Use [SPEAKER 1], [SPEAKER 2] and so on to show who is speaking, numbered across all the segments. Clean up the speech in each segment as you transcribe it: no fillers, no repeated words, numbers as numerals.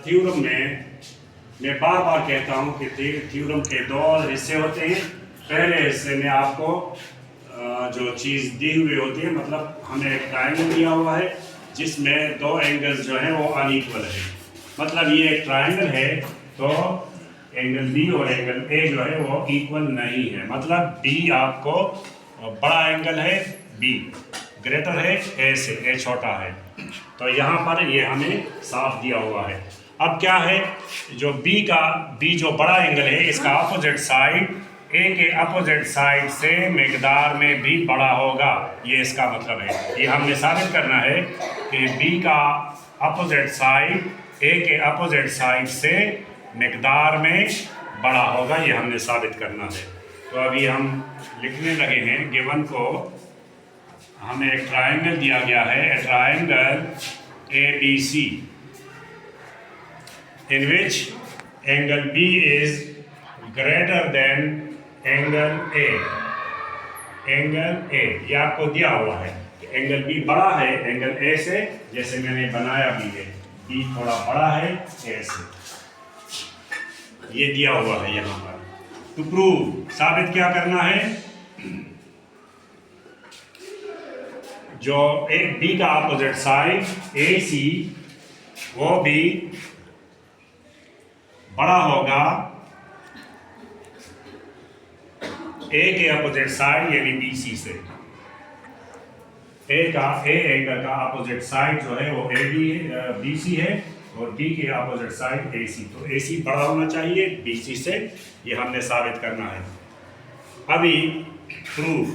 [SPEAKER 1] Theorem में मैं बार बार कहता हूँ कि थ्योरम के दो हिस्से होते हैं। पहले हिस्से में आपको जो चीज़ दी हुई होती है, मतलब हमें एक ट्रायंगल दिया हुआ है जिसमें दो एंगल्स जो हैं वो अनइक्वल है। मतलब ये एक ट्रायंगल है तो एंगल बी और एंगल ए जो है वो इक्वल नहीं है। मतलब बी आपको बड़ा एंगल है, बी ग्रेटर है ए से, ए छोटा है। तो यहाँ पर ये हमें साफ दिया हुआ है। अब क्या है, जो बी जो बड़ा एंगल है इसका अपोजिट साइड ए के अपोजिट साइड से मिकदार में भी बड़ा होगा। ये इसका मतलब है। ये हमने साबित करना है कि बी का अपोजिट साइड ए के अपोजिट साइड से मिकदार में बड़ा होगा। ये हमने साबित करना है। तो अभी हम लिखने लगे हैं। गिवन को हमें एक ट्रायंगल दिया गया है, ए triangle ABC in which angle B is greater than angle A। Angle A ये आपको दिया हुआ है। एंगल B बड़ा है एंगल A से, जैसे मैंने बनाया भी है। B थोड़ा बड़ा है A से, ये दिया हुआ है यहाँ पर। टू प्रूव, साबित क्या करना है, जो एक बी का अपोजिट साइड AC वो भी बड़ा होगा ए के अपोजिट साइड यानी BC से। ए एंगल का अपोजिट साइड जो है वो BC है और B के अपोजिट साइड AC। तो AC बड़ा होना चाहिए BC से। ये हमने साबित करना है। अभी प्रूफ,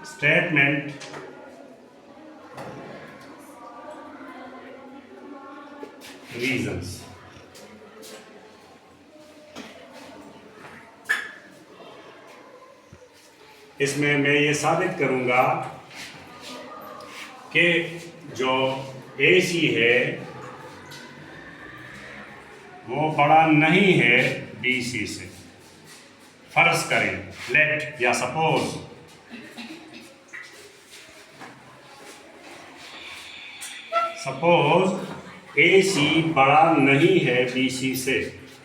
[SPEAKER 1] स्टेटमेंट, रीजंस। इसमें मैं ये साबित करूंगा कि जो AC है वो बड़ा नहीं है BC से। फर्ज करें, लेट या सपोज AC बड़ा नहीं है BC से।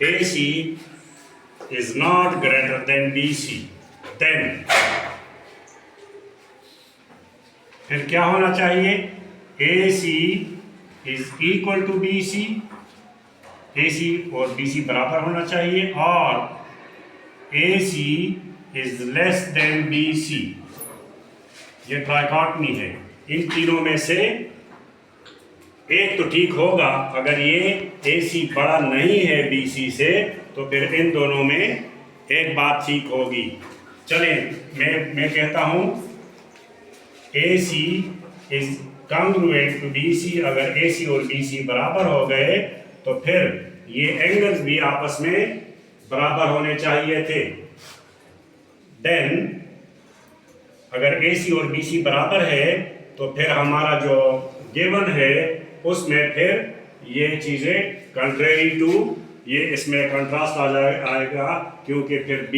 [SPEAKER 1] AC is not greater than BC। then फिर क्या होना चाहिए, AC is equal to BC। AC और BC बराबर होना चाहिए और AC is less than BC। ये ट्राइकॉटमी है। इन तीनों में से एक तो ठीक होगा। अगर ये AC बड़ा नहीं है BC से तो फिर इन दोनों में एक बात ठीक होगी। चलें, मैं कहता हूँ AC is congruent to BC। अगर AC और BC बराबर हो गए तो फिर ये एंगल्स भी आपस में बराबर होने चाहिए थे। देन अगर AC और BC बराबर है तो फिर हमारा जो गिवन है उसमें फिर ये चीज़ें कंट्रेरी टू, ये इसमें कंट्रास्ट आएगा, क्योंकि फिर B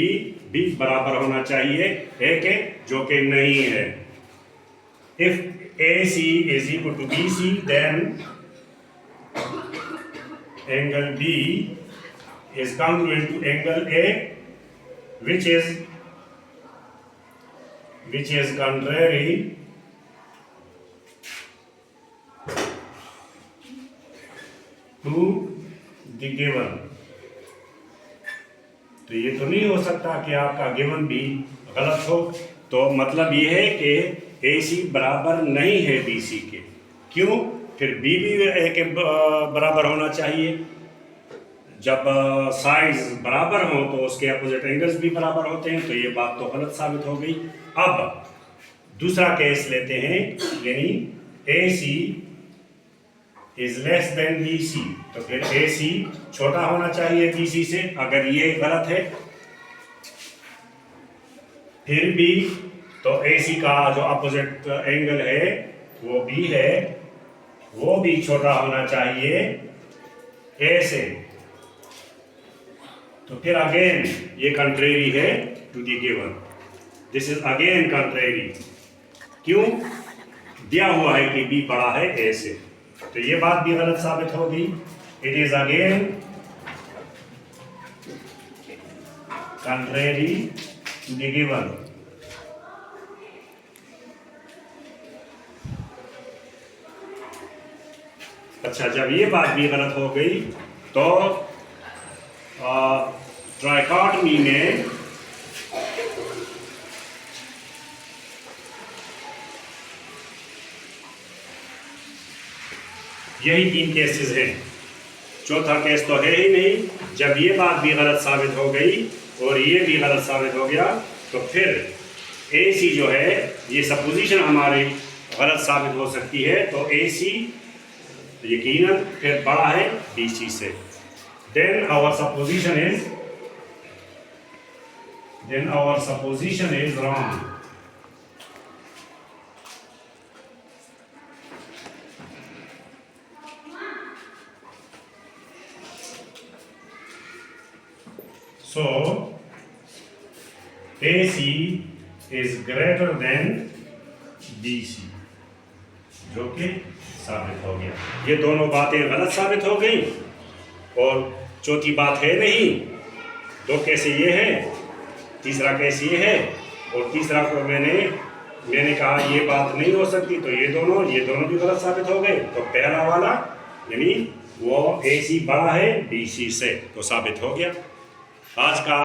[SPEAKER 1] बराबर होना चाहिए A के, जो कि नहीं है। If AC is equal to BC then angle B is congruent to angle A which is contrary to the given। तो ये तो नहीं हो सकता कि आपका गिवन भी गलत हो। तो मतलब ये है कि AC बराबर नहीं है BC के। क्यों? फिर B भी A के बराबर होना चाहिए। जब साइड्स बराबर हों तो उसके अपोजिट एंगल्स भी बराबर होते हैं। तो ये बात तो गलत साबित हो गई। अब दूसरा केस लेते हैं, यानी AC is less than BC। तो फिर AC छोटा होना चाहिए BC से। अगर ये गलत है फिर भी तो AC का जो अपोजिट एंगल है वो B है, वो भी छोटा होना चाहिए A से। तो फिर अगेन ये कंट्रेरी है to the given. This is again contrary. क्यों? दिया हुआ है कि बी बड़ा है ए से, तो ये बात भी गलत साबित होगी। It is again contrary to the given. अच्छा, जब ये बात भी गलत हो गई तो ट्राइकोटमी में यही 3 केसेस हैं, चौथा केस तो है ही नहीं। जब ये बात भी गलत साबित हो गई और ये भी गलत साबित हो गया तो फिर ए सी जो है ये सपोजिशन हमारी गलत साबित हो सकती है, तो ए सी यकीनन फिर बड़ा है बी सी से। Then our supposition is wrong. So, AC is greater than BC, जो कि साबित हो गया। ये दोनों बातें गलत साबित हो गई और चौथी बात है नहीं। 2 केस ये है, तीसरा केस ये है और तीसरा को मैंने कहा ये बात नहीं हो सकती, तो ये दोनों भी गलत साबित हो गए। तो पहला वाला यानी वो AC बड़ा है BC से, तो साबित हो गया। आज का